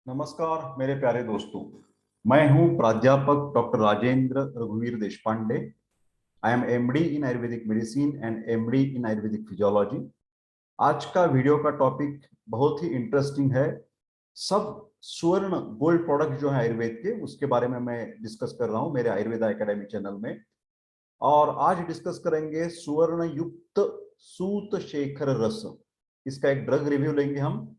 नमस्कार मेरे प्यारे दोस्तों। मैं हूं प्राध्यापक डॉक्टर राजेंद्र रघुवीर देशपांडे। आई am MD in ayurvedic medicine and MD in Ayurvedic physiology. आज का वीडियो का टॉपिक बहुत ही इंटरेस्टिंग है। सब स्वर्ण गोल्ड प्रोडक्ट जो है आयुर्वेद के, उसके बारे में मैं डिस्कस कर रहा हूं मेरे आयुर्वेदा एकेडमी चैनल में। और आज डिस्कस करेंगे सुवर्ण युक्त सूत शेखर रस। इसका एक ड्रग रिव्यू लेंगे हम।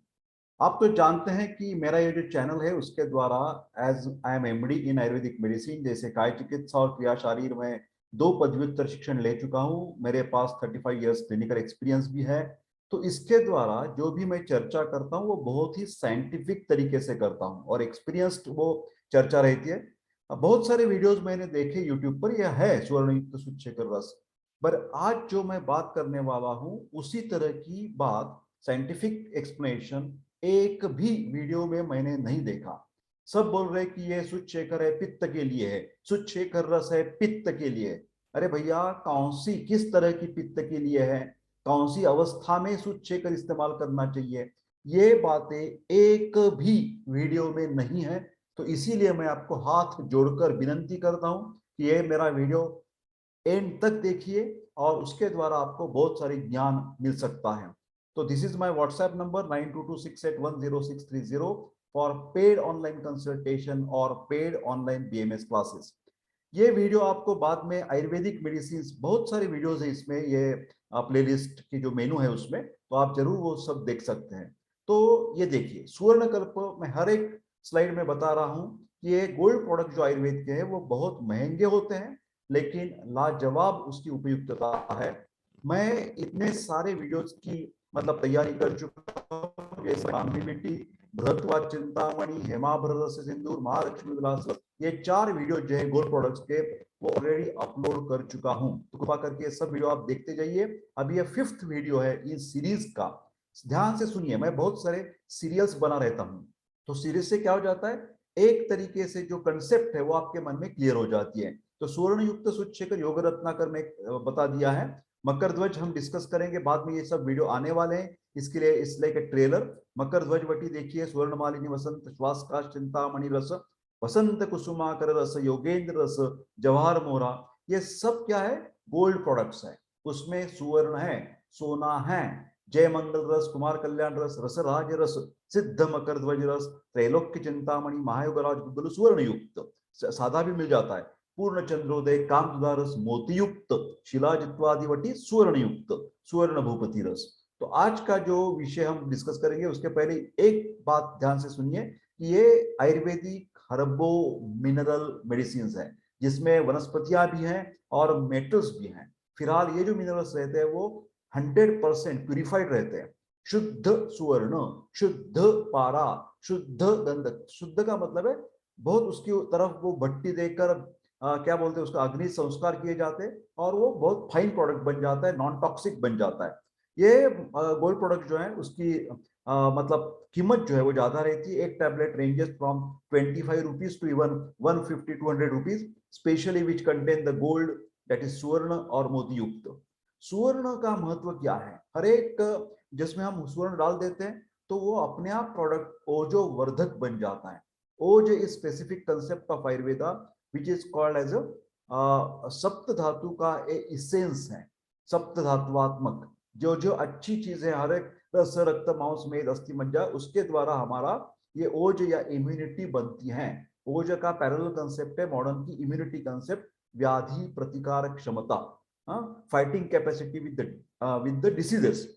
आप तो जानते हैं कि मेरा ये जो चैनल है उसके द्वारा as I am MD in ayurvedic medicine जैसे काय चिकित्सा और क्रिया शारीर में 2 पदव्युत्तर शिक्षण ले चुका हूं। मेरे पास 35 इयर्स क्लिनिकल एक्सपीरियंस भी है। तो इसके द्वारा जो भी मैं चर्चा करता हूं वो बहुत ही साइंटिफिक तरीके से करता हूं और एक्सपीरियंस्ड वो चर्चा रहती है। बहुत सारे वीडियोस मैंने देखे यूट्यूब पर, यह है स्वर्णयुक्त सूचेकर रस। पर आज जो मैं बात करने वाला हूं उसी तरह की बात, साइंटिफिक एक्सप्लेनेशन एक भी वीडियो में मैंने नहीं देखा। सब बोल रहे कि ये सुच शेखर है पित्त के लिए है, सुच शेखर रस है पित्त के लिए। अरे भैया, कौन सी किस तरह की पित्त के लिए है, कौन सी अवस्था में सुच शेखर इस्तेमाल करना चाहिए, ये बातें एक भी वीडियो में नहीं है। तो इसीलिए मैं आपको हाथ जोड़कर विनंती करता हूं कि ये मेरा वीडियो एंड तक देखिए और उसके द्वारा आपको बहुत सारी ज्ञान मिल सकता है। तो this is my WhatsApp number 9226810630 for paid online consultation और पेड ऑनलाइन बीएमएस क्लासेस। ये वीडियो आपको बाद में आयुर्वेदिक मेडिसिन, बहुत सारे वीडियोस है इसमें, ये प्लेलिस्ट की जो मेनू है उसमें, तो आप जरूर वो सब देख सकते हैं। तो ये देखिए सुवर्णकल्प, मैं हर एक स्लाइड में बता रहा हूं कि ये गोल्ड प्रोडक्ट जो आयुर्वेद के हैं वो बहुत महंगे होते हैं, लेकिन लाजवाब उसकी उपयुक्तता है। मैं इतने सारे वीडियोस की मतलब तैयारी कर चुका हूं, जैसे ब्राह्मी मिट्टी, बृहत्वा चिंतामणि, हेमाभ्र रस सिंदूर, महालक्ष्मी विलास, ये 4 वीडियो जो है गोल्ड प्रोडक्ट्स के वो ऑलरेडी अपलोड कर चुका हूं। तो कृपा करके ये सब वीडियो आप देखते जाइए। अभी ये 5th वीडियो है इस सीरीज का। ध्यान से सुनिए, मैं बहुत सारे सीरियल्स बना रहता हूं, तो सीरीज से क्या हो जाता है, एक तरीके से जो कंसेप्ट है वो आपके मन में क्लियर हो जाती है। तो सुवर्ण युक्त सूचेकर योग रत्नाकर में बता दिया है। मकर ध्वज हम डिस्कस करेंगे बाद में, ये सब वीडियो आने वाले हैं, इसके लिए इसलिए के ट्रेलर। मकर ध्वज वटी देखिए, स्वर्ण मालिनी वसंत श्वास का चिंतामणि रस, वसंत कुसुमाकर रस, योगेंद्र रस, जवाहर मोहरा, ये सब क्या है, गोल्ड प्रोडक्ट्स है। उसमें सुवर्ण है, सोना है, जय मंगल रस, कुमार कल्याण रस, रसराज रस, सिद्ध मकर ध्वज रस, त्रैलोक्य चिंतामणि, महायोगराज गुग्गल स्वर्ण युक्त, सादा भी मिल जाता है, पूर्ण चंद्रोदय, कामदुदा रस, मोतीयुक्त, शिलाजित्वादिवटी स्वर्ण युक्त, स्वर्ण भूपति रस। तो आज का जो विषय हम डिस्कस करेंगे उसके पहले एक बात ध्यान से सुनिए कि ये आयुर्वेदिक हर्बो मिनरल मेडिसिन है, जिसमें वनस्पतियां भी हैं और मेटल्स भी हैं। फिलहाल ये जो मिनरल्स रहते हैं वो 100% प्यूरिफाइड रहते हैं। शुद्ध सुवर्ण, शुद्ध पारा, शुद्ध गंधक। शुद्ध का मतलब है बहुत उसकी तरफ वो भट्टी देकर क्या बोलते हैं उसका अग्नि संस्कार किए जाते हैं और वो बहुत फाइन प्रोडक्ट बन जाता है, नॉन टॉक्सिक बन जाता है। ये गोल्ड प्रोडक्ट जो है उसकी मतलब कीमत जो है वो ज्यादा रहती है। एक tablet ranges from 25 rupees to even 150-200 rupees, especially which contain the gold, that is सुवर्ण और मोती युक्त। सुवर्ण का महत्व क्या है, हर एक जिसमें हम सुवर्ण डाल देते हैं तो वो अपने आप प्रोडक्ट ओजो वर्धक बन जाता है। ओज is specific concept of Ayurveda which is called as सप्त धातु का इसेंस है, सप्त धातुआत्मक। जो जो अच्छी चीजें, हर एक रस रक्त मांस मेद अस्थि मज्जा, उसके द्वारा हमारा ये ओज या इम्यूनिटी बनती है। ओज का पैरेलल कंसेप्ट है मॉडर्न की इम्यूनिटी कंसेप्ट, व्याधि प्रतिकार क्षमता, fighting capacity with the diseases.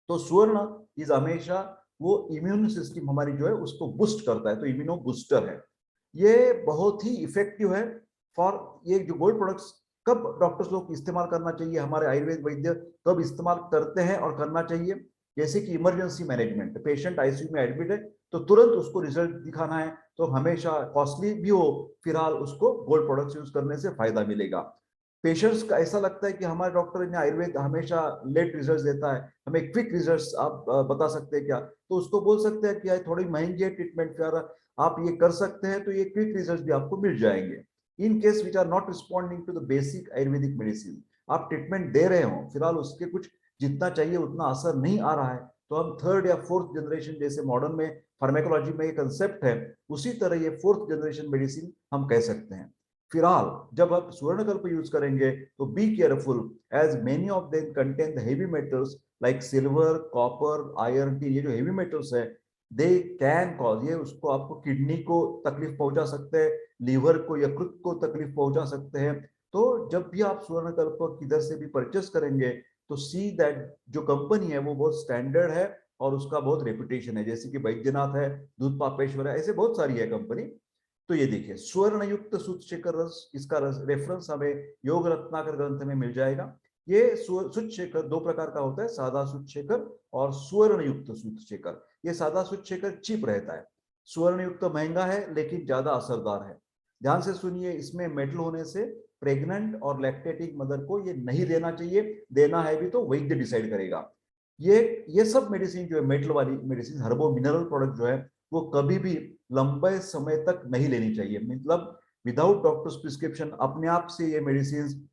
तो स्वर्ण इज हमेशा वो इम्यून सिस्टम हमारी जो है उसको बूस्ट करता है, तो इम्यूनो बूस्टर है। ये बहुत ही इफेक्टिव है फॉर ये जो गोल्ड प्रोडक्ट्स। कब डॉक्टर्स लोग इस्तेमाल करना चाहिए, हमारे आयुर्वेद वैद्य कब इस्तेमाल करते हैं और करना चाहिए, जैसे कि इमरजेंसी मैनेजमेंट, पेशेंट आईसीयू में एडमिट है तो तुरंत उसको रिजल्ट दिखाना है, तो हमेशा कॉस्टली भी हो फिलहाल उसको गोल्ड प्रोडक्ट्स यूज करने से फायदा मिलेगा। पेशेंट्स का ऐसा लगता है कि हमारे डॉक्टर ने आयुर्वेद हमेशा लेट रिजल्ट देता है, हमें क्विक रिजल्ट्स आप बता सकते हैं क्या, तो उसको बोल सकते हैं कि थोड़ी महंगी है ट्रीटमेंट, फिर आप ये कर सकते हैं तो ये क्विक रिजल्ट भी आपको मिल जाएंगे। In case which are not responding to the basic ayurvedic medicine, आप ट्रीटमेंट दे रहे हो फिलहाल उसके कुछ जितना चाहिए उतना असर नहीं आ रहा है, तो हम थर्ड या फोर्थ जनरेशन, जैसे मॉडर्न में फार्मेकोलॉजी में ये कंसेप्ट है, उसी तरह ये फोर्थ जनरेशन मेडिसिन हम कह सकते हैं। फिलहाल जब आप सुवर्णकल्प यूज करेंगे तो be careful, as many of them contain the heavy metals like silver, copper, iron, टी। ये जो हेवी मेटल्स है दे कैन कॉज, ये उसको आपको किडनी को तकलीफ पहुंचा सकते हैं, लीवर को, यकृत को तकलीफ पहुंचा सकते हैं। तो जब भी आप सुवर्णकल्प किधर से भी परचेस करेंगे तो सी दैट जो कंपनी है वो बहुत स्टैंडर्ड है और उसका बहुत रेपुटेशन है, जैसे कि बैद्यनाथ है, दूध पापेश्वर है, ऐसे बहुत सारी है कंपनी। तो ये देखिए स्वर्ण युक्त सूत शेखर रस, इसका रेफरेंस हमें योग रत्नाकर ग्रंथ में मिल जाएगा। ये सूत शेखर दो प्रकार का होता है, सादा सूत शेखर और स्वर्ण युक्त सूत शेखर। ये सादा सूत शेखर चीप रहता है, स्वर्ण युक्त महंगा है लेकिन ज्यादा असरदार है। ध्यान से सुनिए, इसमें मेटल होने से प्रेग्नेंट और लैक्टेटिंग मदर को ये नहीं देना चाहिए, देना है भी तो वैद्य डिसाइड करेगा। ये सब मेडिसिन जो है, मेटल वाली मेडिसिन, हर्बो मिनरल प्रोडक्ट जो है, वो कभी भी लंबे समय तक नहीं लेनी चाहिए। मतलब विदाउट डॉक्टर्स प्रिस्क्रिप्शन अपने आप से ये मेडिसिन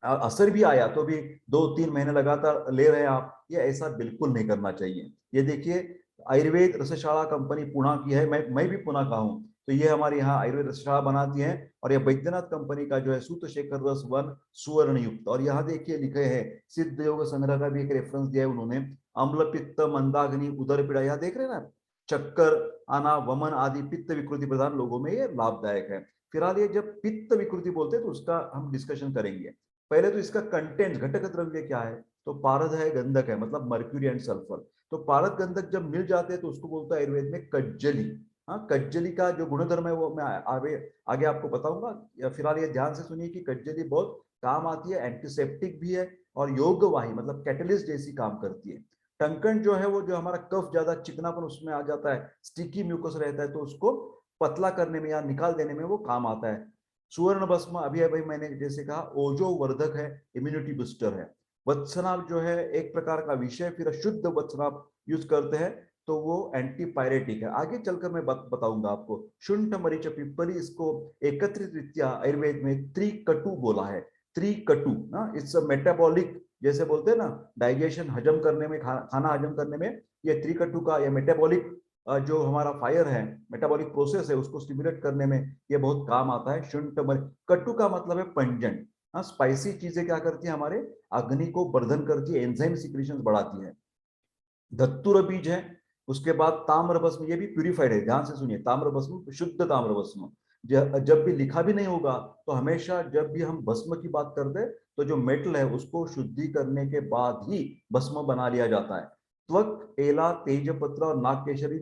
असर भी आया तो भी 2-3 महीने लगातार ले रहे हैं आप, ये ऐसा बिल्कुल नहीं करना चाहिए। ये देखिए आयुर्वेद रसशाला कंपनी पुणे की है, मैं भी पुणे का हूँ, तो ये हमारे यहाँ आयुर्वेद रसशाला बनाती है। और ये बैद्यनाथ कंपनी का जो है सूत शेखर रस वन सुवर्ण युक्त। और यहाँ देखिए लिखे हैं, सिद्ध योग संग्रह का भी एक रेफरेंस दिया है उन्होंने, अम्ल पित्त मंदाग्नि उदर पीड़ा, यहाँ देख रहे हैं ना, चक्कर आना, वमन आदि पित्त विकृति प्रधान लोगों में ये लाभदायक है। फिलहाल ये जब पित्त विकृति बोलते हैं तो उसका हम डिस्कशन करेंगे। पहले तो इसका कंटेंट, घटक द्रव्य क्या है, तो पारद है, गंधक है, मतलब मर्क्यूरी एंड सल्फर। तो पारद गंधक जब मिल जाते हैं तो उसको बोलता है आयुर्वेद में कज्जली। हाँ, कज्जली का जो गुणधर्म है वो मैं आगे आपको बताऊंगा। फिलहाल ये ध्यान से सुनिए कि कज्जली बहुत काम आती है, एंटीसेप्टिक भी है और योगवाही मतलब कैटलिस्ट जैसी काम करती है। टंकन जो है वो जो हमारा कफ ज्यादा चिकनापन उसमें आ जाता है, स्टिकी म्यूकस रहता है, तो उसको पतला करने में या निकाल देने में वो काम आता है। सुवर्ण भस्म अभी अभी मैंने जैसे कहा ओजो वर्धक है, इम्यूनिटी बूस्टर है। वत्सनाभ जो है एक प्रकार का विषय, फिर शुद्ध वत्सनाभ यूज करते हैं तो वो एंटीपायरेटिक है। आगे चलकर मैं बताऊंगा आपको। शुंठ मरीच पिप्पली, इसको एकत्रित रीत्या आयुर्वेद में त्रिकटु बोला है। त्रिकटु ना, इट्स मेटाबॉलिक, जैसे बोलते हैं ना डाइजेशन, हजम करने में, खाना हजम करने में ये त्रिकटु का, ये मेटाबॉलिक जो हमारा फायर है, मेटाबॉलिक प्रोसेस है, उसको स्टिमुलेट करने में ये बहुत काम आता है। शुंठ कटु का मतलब है पंजेंट। हाँ, स्पाइसी चीजें क्या करती है, हमारे अग्नि को वर्धन करती है, एंजाइम सिक्रीशन बढ़ाती है। धतुर बीज है। उसके बाद ताम्र भस्म, ये भी प्यूरिफाइड है, ध्यान से सुनिए, ताम्र भस्म शुद्ध ताम्र भस्म। जब भी लिखा भी नहीं होगा तो हमेशा जब भी हम भस्म की बात करते हैं तो जो मेटल है उसको शुद्धि करने के बाद ही भस्म बना लिया जाता है। त्वक, एला, तेजपत्र और नागकेशरी,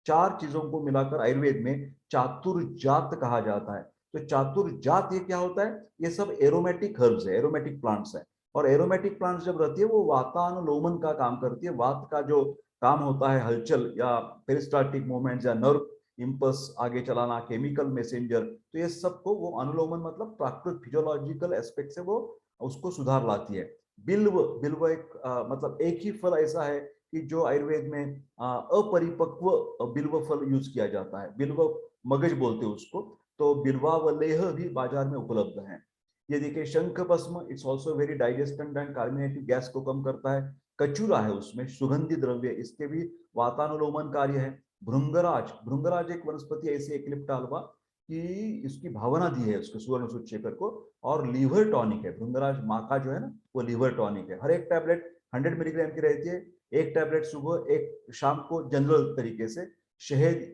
चार चीजों को मिलाकर आयुर्वेद में चातुर्जात कहा जाता है। तो चातुर्जात ये क्या होता है, ये सब एरोमेटिक हर्ब्स है, एरोमेटिक प्लांट्स है। और एरोमेटिक प्लांट्स जब रहती है वो वातानुलोमन का काम करती है, वात का जो काम होता है, हलचल या पेरिस्टाल्टिक मूवमेंट्स या नर्व इंपल्स आगे चलाना, केमिकल मैसेंजर, तो ये सबको वो अनुलोमन मतलब प्राकृतिक फिजियोलॉजिकल एस्पेक्ट से वो उसको सुधार लाती है। बिल्व, बिल्व एक मतलब एक ही फल ऐसा है कि जो आयुर्वेद में अपरिपक्व बिल्व फल यूज किया जाता है, बिल्व मगज बोलते हैं उसको। तो बिल्वावलेह भी बाजार में उपलब्ध है। ये देखिए शंख भस्म, it's also very digestant and carbonative, gas को कम करता है। कचूरा है उसमें सुगंधी द्रव्य, इसके भी वातानुलोमन कार्य है। भृंगराज, भृंगराज एक वनस्पति ऐसी एक्लिप्टा अल्वा कि इसकी भावना दी है उसके सुवर्ण सूत शेखर को। और लीवर टॉनिक है भृंगराज, माका जो है ना वो लीवर टॉनिक है। हर एक टैबलेट 100 मिलीग्राम की रहती है, एक टैबलेट सुबह एक शाम को, जनरल तरीके से शहद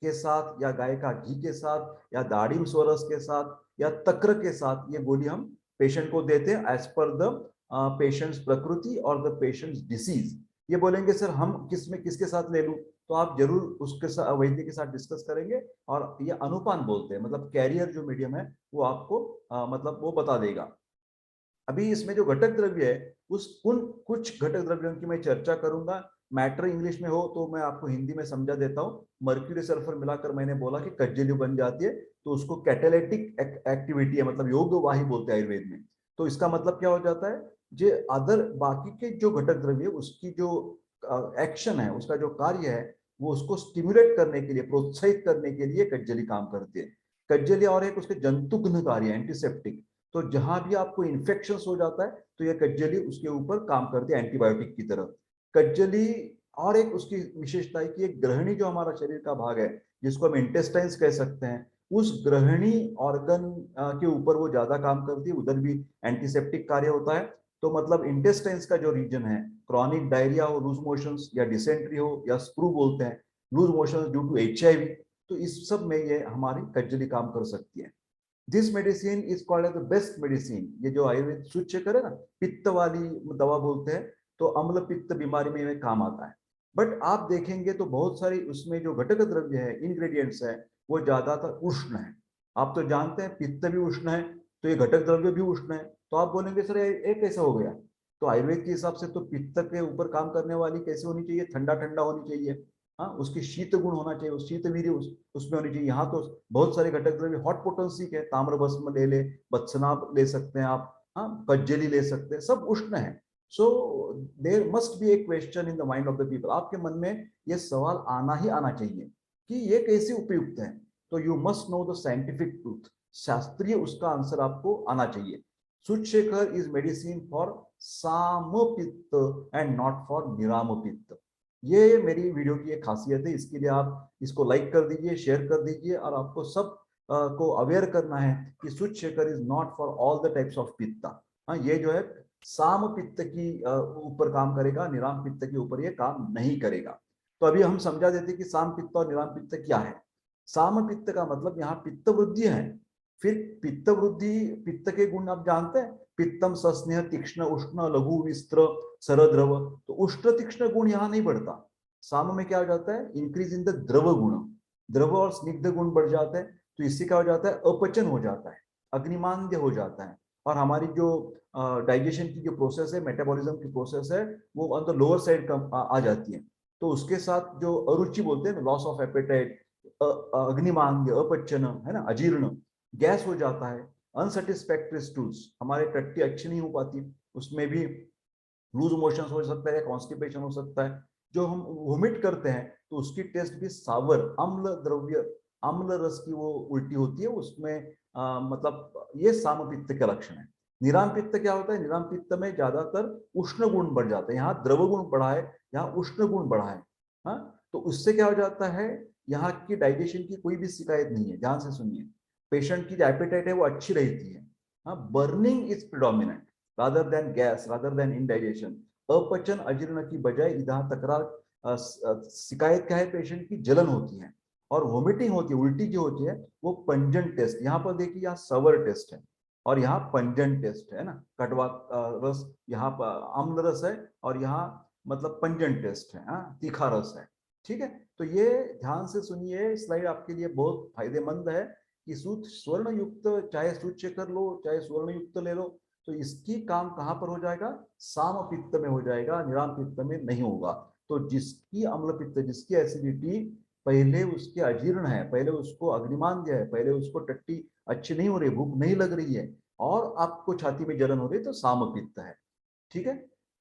के साथ या गाय का घी के साथ या दाड़िम स्वरस के साथ या तक्र के साथ ये गोली हम पेशेंट को देते हैं एज पर द पेशेंट्स प्रकृति और द पेशेंट्स डिसीज। ये बोलेंगे सर हम किसके साथ ले लूं, तो आप जरूर उसके साथ वैद्य के साथ डिस्कस करेंगे। और ये अनुपान बोलते हैं, मतलब कैरियर जो मीडियम है वो आपको मतलब वो बता देगा। अभी इसमें जो घटक द्रव्य है उस उन कुछ घटक द्रव्यों की मैं चर्चा करूंगा। मैटर इंग्लिश में हो तो मैं आपको हिंदी में समझा देता हूँ। मर्क्यूरी सल्फर मिलाकर मैंने बोला कि कज्जली बन जाती है, तो उसको कैटेलिटिक एक्टिविटी है, मतलब योगवाही बोलते हैं आयुर्वेद में। तो इसका मतलब क्या हो जाता है, जो अदर बाकी के जो घटक द्रव्य उसकी जो एक्शन है, उसका जो कार्य है, वो उसको स्टिमुलेट करने के लिए, प्रोत्साहित करने के लिए कज्जली काम करती है। कज्जली और एक उसके जंतुघ्न कार्य, एंटीसेप्टिक। तो जहां भी आपको इन्फेक्शन हो जाता है तो ये कज्जली उसके ऊपर काम करती है एंटीबायोटिक की तरह। कज्जली और एक उसकी विशेषता है कि एक ग्रहणी जो हमारा शरीर का भाग है, जिसको हम इंटेस्टाइन्स कह सकते हैं, उस ग्रहणी ऑर्गन के ऊपर वो ज्यादा काम करती है, उधर भी एंटीसेप्टिक कार्य होता है। तो मतलब इंटेस्टाइन्स का जो रीजन है, क्रॉनिक डायरिया हो, लूज मोशंस या डिसेंट्री हो या स्क्रू बोलते हैं, loose motions due to HIV, तो इस सब में ये हमारी कज्जली काम कर सकती है। This medicine is called as the best medicine. ये जो आयुर्वेद सूच्यकर है ना, पित्त वाली दवा बोलते हैं, तो अम्ल पित्त बीमारी में ये काम आता है। बट आप देखेंगे तो बहुत सारी उसमें जो घटक द्रव्य है, इंग्रेडिएंट्स है, वो ज्यादातर उष्ण है। आप तो जानते हैं पित्त भी उष्ण है, तो ये घटक द्रव्य भी उष्ण है। तो आप बोलेंगे सर ये कैसा हो गया? तो आयुर्वेद के हिसाब से तो पित्त के ऊपर काम करने वाली कैसे होनी चाहिए? ठंडा ठंडा होनी चाहिए। हाँ, उसकी शीत गुण होना चाहिए, उस शीत वीर्य उसमें होनी चाहिए। यहाँ तो बहुत सारे घटक द्रव्य हॉट पोटेंसी के, ताम्र भस्म ले ले, बत्सनाभ ले सकते हैं आप, हाँ, कज्जली ले सकते हैं, सब उष्ण है। So there must be a question in the mind of the people. आपके मन में ये सवाल आना ही आना चाहिए कि ये कैसे उपयुक्त है। तो you must know the scientific truth, शास्त्रीय उसका आंसर आपको आना चाहिए। सूचशेखर इज मेडिसिन फॉर सामपित्त एंड नॉट फॉर निरामपित्त। ये मेरी वीडियो की एक खासियत है, इसके लिए आप इसको लाइक कर दीजिए, शेयर कर दीजिए, और आपको सब को अवेयर करना है कि Sutshekhar is not for all the types of pitta. हाँ, ये जो है साम पित्त की ऊपर काम करेगा, निराम पित्त के ऊपर ये काम नहीं करेगा। तो अभी हम समझा देते कि साम पित्त और निराम पित्त क्या है। साम पित्त का मतलब यहाँ पित्त वृद्धि है। फिर पित्त वृद्धि, पित्त के गुण आप जानते हैं, पित्तम सस्नेह तीक्ष्ण उष्ण लघु विस्त्र सरद्रव। तो उष्ण तीक्ष्ण गुण यहाँ नहीं बढ़ता। साम में क्या हो जाता है? इंक्रीज इन द द्रव गुण, द्रव और स्निग्ध गुण बढ़ जाते हैं। तो इससे क्या हो जाता है? अपचन हो जाता है, अग्निमांद्य हो जाता है, और हमारी जो डाइजेशन की जो प्रोसेस है, मेटाबॉलिज्म की प्रोसेस है, वो ऑन द लोअर साइड आ जाती है। तो उसके साथ जो अरुचि बोलते हैं, लॉस ऑफ एपेटाइट, अग्निमांद्य, अपचन है ना, अजीर्ण, गैस हो जाता है, अनसेटिस्फैक्टरी स्टूल्स, हमारे टट्टी अच्छी नहीं हो पाती, उसमें भी लूज मोशन हो सकता है, कॉन्स्टिपेशन हो सकता है। जो हम वोमिट करते हैं तो उसकी टेस्ट भी सावर, अम्ल द्रव्य, अम्ल रस की वो उल्टी होती है उसमें। मतलब ये सामपित्त के लक्षण है। निराम पित्त क्या होता है? निराम पित्त में ज्यादातर उष्ण गुण बढ़ जाते हैं। यहाँ द्रव गुण बढ़ा है, यहाँ उष्ण गुण बढ़ा है। हाँ, तो उससे क्या हो जाता है? यहाँ की डाइजेशन की कोई भी शिकायत नहीं है। ध्यान से सुनिए, पेशेंट की जो एपेटाइट है वो अच्छी रहती है। हाँ, burning is predominant rather than gas, rather than indigestion। अपचन अजीर्ण की बजाय इधर तकरार, शिकायत क्या है? पेशेंट की जलन होती है और वोमिटिंग होती है, उल्टी जो होती है, वो पंजन टेस्ट। यहाँ पर देखिए, यहाँ सवर टेस्ट है और यहाँ पंजन टेस्ट है ना, कटवा रस, यहाँ पर अम्ल रस है और यहाँ मतलब पंजन टेस्ट है, हाँ, तीखा रस है। ठीक है, तो ये ध्यान से सुनिए, स्लाइड आपके लिए बहुत फायदेमंद है कि सूत्र स्वर्ण युक्त, चाहे सूच्यकर लो चाहे स्वर्ण युक्त ले लो, तो इसकी काम कहां पर हो जाएगा? साम पित्त में हो जाएगा, निराम पित्त में नहीं होगा। तो जिसकी अम्ल पित्त, जिसकी एसिडिटी पहले उसके अजीर्ण है, पहले उसको अग्निमांद्य है, पहले उसको टट्टी अच्छी नहीं हो रही, भूख नहीं लग रही है, और आपको छाती में जलन हो रही है, तो साम पित्त है। ठीक है,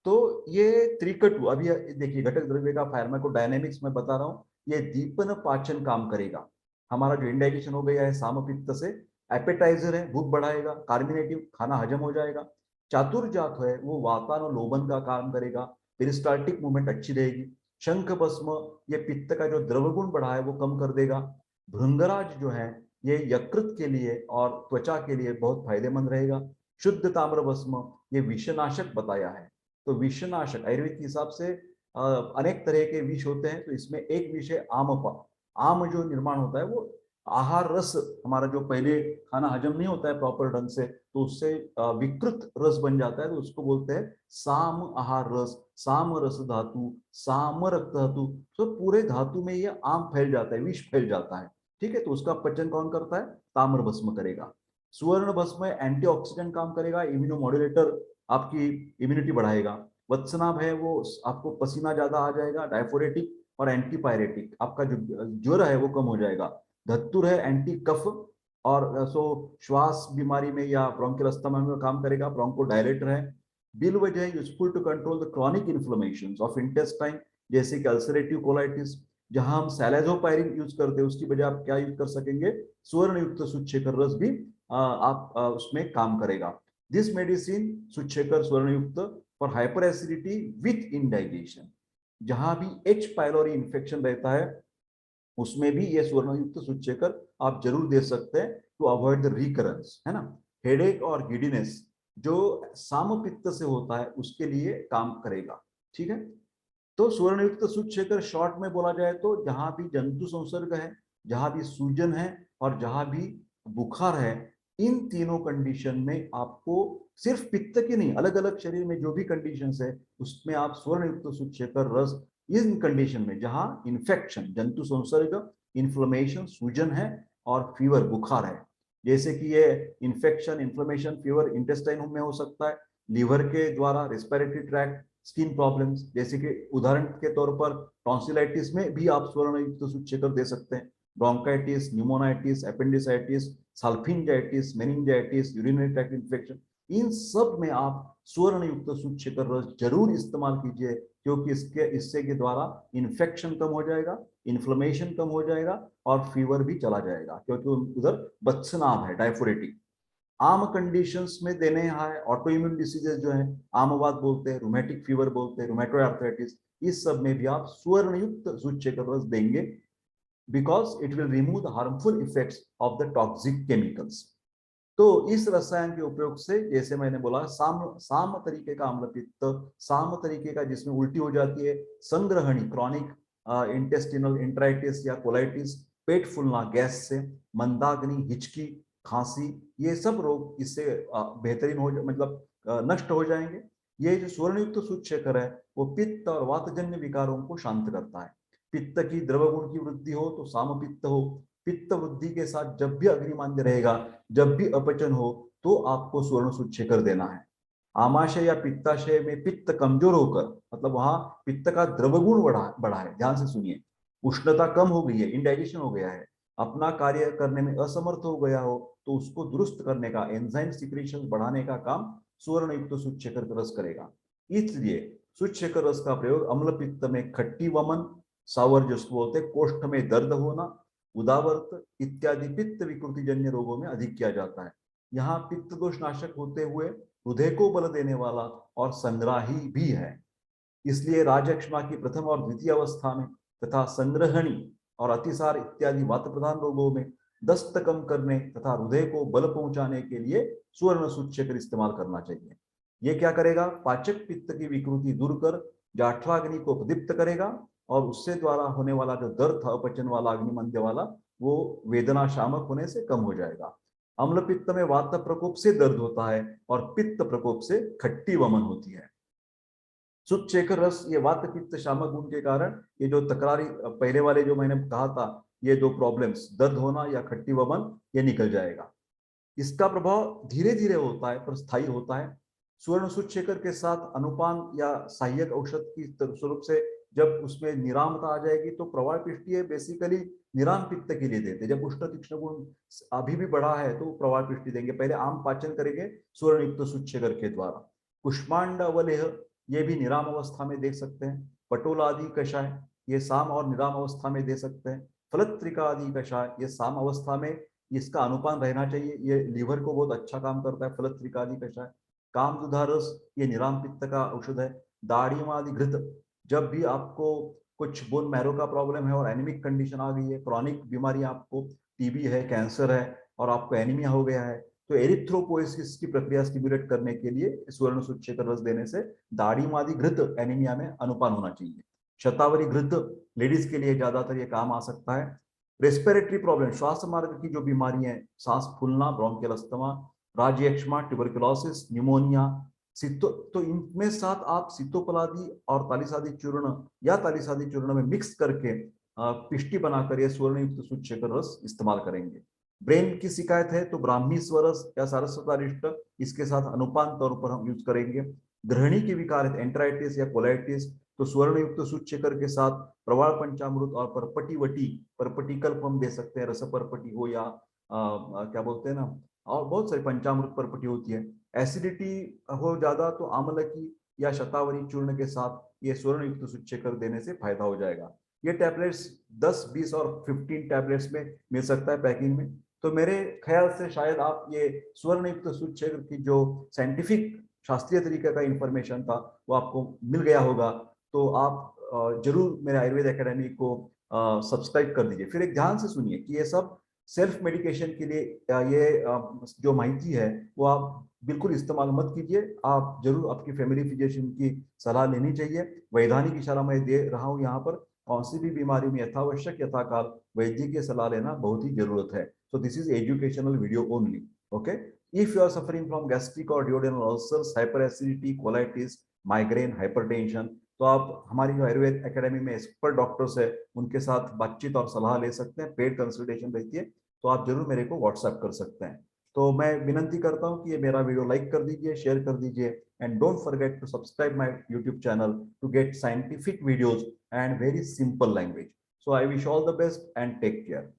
तो ये त्रिकटु, अभी देखिए घटक द्रव्य का फार्माकोडायनेमिक्स में बता रहा हूं। ये दीपन पाचन काम करेगा। हमारा जो इंडाइजेशन हो गया है साम पित्त से, एपेटाइजर है, भूख बढ़ाएगा, कार्मिनेटिव, खाना हजम हो जाएगा। चातुर्जात है, वो वातानुलोबन का काम करेगा, पेरिस्टाल्टिक मूवमेंट अच्छी रहेगी। शंख भस्म, ये पित्त का जो द्रवगुण बढ़ा है वो कम कर देगा। भृंगराज जो है, ये यकृत के लिए और त्वचा के लिए बहुत फायदेमंद रहेगा। शुद्ध ताम्र भस्म, ये विषनाशक बताया है। तो विषनाशक आयुर्वेद के हिसाब से अनेक तरह के विष होते हैं, तो इसमें एक विष है आमपा। आम जो निर्माण होता है वो आहार रस, हमारा जो पहले खाना हजम नहीं होता है प्रॉपर ढंग से, तो उससे विकृत रस बन जाता है, तो उसको बोलते हैं साम आहार रस, साम रस धातु, साम रक्त धातु। तो पूरे धातु में ये आम फैल जाता है, विष फैल जाता है। ठीक है, तो उसका पचन कौन करता है? ताम्र भस्म करेगा। सुवर्ण भस्म एंटीऑक्सीडेंट काम करेगा, इम्यूनोमॉड्यूलेटर, आपकी इम्यूनिटी बढ़ाएगा। वत्सनाभ है, वो आपको पसीना ज्यादा आ जाएगा, डायफोरेटिक और एंटीपायरेटिक, आपका जो ज्वर है वो कम हो जाएगा। धतुर है, एंटी कफ और सो श्वास बीमारी में या ब्रोंकियल अस्थमा में काम करेगा, ब्रोंको डायलेटर है। बिल्व जो है useful to control the chronic inflammation of intestine, जैसे कि अल्सरेटिव कोलाइटिस। जहां हम सैलाजोपायरिन यूज करते हैं उसकी बजाय आप क्या यूज कर सकेंगे? स्वर्ण युक्त सूच्यकर रस भी आप उसमें काम करेगा। दिस मेडिसिन सूच्यकर स्वर्ण युक्त for hyper acidity with indigestion. जहां भी एच पाइलोरी इन्फेक्शन रहता है उसमें भी ये सुवर्ण युक्त सूचेकर आप जरूर दे सकते हैं टू अवॉइड द रिकरेंस, है ना। हेडेक और गिडीनेस जो साम पित्त से होता है उसके लिए काम करेगा, ठीक है। तो सुवर्ण युक्त सूचेकर शॉर्ट में बोला जाए तो जहां भी जंतु संसर्ग है, जहां भी सूजन है और जहां भी बुखार है, इन तीनों कंडीशन में आपको सिर्फ पित्त की नहीं, अलग अलग शरीर में जो भी कंडीशंस है उसमें आप सुवर्ण युक्त सूचेकर रस, इन कंडीशन में जहां इन्फेक्शन, जंतु संसर्ग, इन्फ्लेमेशन, सूजन है और फीवर, बुखार है, जैसे कि ये इन्फेक्शन, इन्फ्लेमेशन, फीवर इंटेस्टाइन में हो सकता है, लीवर के द्वारा, रेस्पिरेटरी ट्रैक्ट, स्किन प्रॉब्लम्स, जैसे कि उदाहरण के तौर पर टॉन्सिलाइटिस में भी आप स्वर्ण युक्त सूचीकर दे सकते हैं, bronchitis, pneumonitis, appendicitis, salpingitis, meningitis, urinary tract infection, इन सब में आप स्वर्ण युक्त सूचीकर रस जरूर इस्तेमाल कीजिए, क्योंकि इससे के द्वारा इन्फेक्शन कम हो जाएगा, इन्फ्लेमेशन कम हो जाएगा और फीवर भी चला जाएगा, क्योंकि उधर बदसनाव है, डायफोरेटिक। आम कंडीशंस में देने हैं ऑटो इम्यून डिसीजेस जो है, आमवात बोलते हैं, रूमेटिक फीवर बोलते हैं, रूमेटॉइड आर्थराइटिस, इस सब में भी आप सुवर्ण युक्त सूचीकर रस देंगे, because it will remove the harmful effects of the toxic chemicals. तो इस रसायन के उपयोग से, जैसे मैंने बोला, साम साम तरीके का अम्ल पित्त, साम तरीके का जिसमें उल्टी हो जाती है, संग्रहणी क्रॉनिक इंटेस्टिनल इंट्राइटिस या कोलाइटिस, पेट फूलना गैस से, मंदाग्नि, हिचकी, खांसी, ये सब रोग इससे बेहतरीन हो, मतलब नष्ट हो जाएंगे। ये जो सुवर्णयुक्त सूचेकर है वो पित्त और वातजन्य विकारों को शांत करता है। पित्त की द्रवगुण की वृद्धि हो तो साम पित्त हो, पित्त वृद्धि के साथ जब भी अग्निमांद्य रहेगा, जब भी अपचन हो, तो आपको सुवर्ण सूचीकर देना है। आमाशय या पित्ताशय में पित्त कमजोर होकर, मतलब वहां पित्त का द्रवगुण बढ़ा है, ध्यान से सुनिए, उष्णता कम हो गई है, इंडाइजेशन हो गया है, अपना कार्य करने में असमर्थ हो गया हो, तो उसको दुरुस्त करने का, एंजाइम सिक्रेशन बढ़ाने का काम सुवर्ण युक्त सूचीकर रस करेगा। इसलिए सूचीकर रस का प्रयोग अम्ल पित्त में खट्टी वमन, सावर जिसको बोलते हैं, कोष्ठ में दर्द होना, उदावर्त इत्यादि पित्त विकृति जन्य रोगों में अधिक किया जाता है। यहाँ पित्त दोष नाशक होते हुए हृदय को बल देने वाला और संग्राही भी है। इसलिए राजक्षमा की प्रथम और द्वितीय अवस्था में तथा संग्रहणी और अतिसार इत्यादि वात प्रधान रोगों में दस्त कम करने तथा हृदय को बल पहुंचाने के लिए सुवर्ण सूचीकर इस्तेमाल करना चाहिए। ये क्या करेगा? पाचक पित्त की विकृति दूर कर जाठराग्नि को प्रदीप्त करेगा और उससे द्वारा होने वाला जो दर्द था, अपचन वाला, अग्निमंद्य वाला, वो वेदना शामक होने से कम हो जाएगा। अम्ल पित्त में वात प्रकोप से दर्द होता है और पित्त प्रकोप से खट्टी वमन होती है। सूचीकर रस ये वात पित्त शामक गुण के कारण ये जो तकरारी पहले वाले जो मैंने कहा था, ये दो प्रॉब्लम्स, दर्द होना या खट्टी वमन, ये निकल जाएगा। इसका प्रभाव धीरे धीरे होता है पर स्थायी होता है। सुवर्ण सूचीकर के साथ अनुपान या सहायक औषध की स्वरूप से जब उसमें निरामता आ जाएगी तो प्रवाह पृष्ठीय बेसिकली निराम पित्त के लिए देते हैं। जब उष्ण तीक्ष्ण गुण अभी भी बढ़ा है तो प्रवाह पृष्ठि देंगे, पहले आम पाचन करेंगे स्वर्ण युक्त सूचीकर के द्वारा। कुष्मांड अवलेह ये भी निराम अवस्था में देख सकते हैं। पटोला आदि कषाय ये साम और निराम अवस्था में दे सकते हैं। फलत्रिका आदि कषाय ये साम अवस्था में, इसका अनुपान रहना चाहिए, ये लीवर को बहुत अच्छा काम करता है, फलत्रिका आदि कषाय। कामदुधा रस ये निराम पित्त का औषध है। दाड़िमादि घृत, जब भी आपको कुछ बोन मैरो का प्रॉब्लम है और एनीमिक कंडीशन आ गई है, क्रॉनिक बीमारी, आपको टीबी है, कैंसर है और आपको एनीमिया हो गया है, तो एरिथ्रोपोइसिस की प्रक्रिया स्टिमुलेट करने के लिए स्वर्ण सूचीकर रस देने से दाड़िमादि घृत एनीमिया में अनुपान होना चाहिए। शतावरी घृत लेडीज के लिए ज्यादातर ये काम आ सकता है। रेस्पिरेटरी प्रॉब्लम, श्वास मार्ग की जो बीमारी है, सांस फूलना, ब्रोंकियल अस्थमा, राज्यक्षमा, ट्यूबरकुलोसिस, निमोनिया, सितो, तो इनमें साथ आप सितोपलादी और तालिसादी चूर्ण या तालिसादी चूर्ण में मिक्स करके पिष्टी बनाकर ये स्वर्ण युक्त सूचीकर रस इस्तेमाल करेंगे। ब्रेन की शिकायत है तो ब्राह्मी स्वरस या सारस्वतारिष्ट इसके साथ अनुपान तौर पर हम यूज करेंगे। ग्रहणी की विकार है, एंट्राइटिस या कोलाइटिस, तो स्वर्ण युक्त सूचीकर के साथ प्रवाल पंचामृत और परपटी वटी, परपटी कल्प हम दे सकते हैं, रस परपटी हो या क्या बोलते हैं ना, और बहुत सारी पंचामृत परपटी होती है। एसिडिटी हो ज्यादा तो आमला की या शतावरी चूर्ण के साथ ये स्वर्ण युक्त सूचीकर देने से फायदा हो जाएगा। ये टैबलेट्स 10, 20 और 15 टैबलेट्स में मिल सकता है पैकिंग में। तो मेरे ख्याल से शायद आप ये स्वर्ण युक्त सूचीकर की जो साइंटिफिक शास्त्रीय तरीके का इंफॉर्मेशन था वो आपको मिल गया होगा। तो आप जरूर मेरे आयुर्वेद एकेडमी को सब्सक्राइब कर दीजिए। फिर एक ध्यान से सुनिए कि ये सब सेल्फ मेडिकेशन के लिए जो माहिती है वो आप बिल्कुल इस्तेमाल मत कीजिए। आप जरूर आपकी फैमिली फिजिशियन की सलाह लेनी चाहिए। वैधानिक इशारा मैं दे रहा हूँ यहाँ पर। कौन सी भी बीमारी में यथावश्यक यथाकाल वैद्य की सलाह लेना बहुत ही जरूरत है। So this is educational video only. Okay, if you are suffering from gastric और duodenal ulcers, hyperacidity, colitis, migraine, hypertension, तो आप हमारी जो आयुर्वेद एकेडमी में एक्सपर्ट डॉक्टर्स है उनके साथ बातचीत और सलाह ले सकते हैं। पेड कंसल्टेशन रहती है, तो आप जरूर मेरे को व्हाट्सएप कर सकते हैं। तो मैं विनंती करता हूं कि ये मेरा वीडियो लाइक कर दीजिए, शेयर कर दीजिए, and don't forget to subscribe my YouTube channel to get scientific videos and very simple language. So I wish all the best and take care.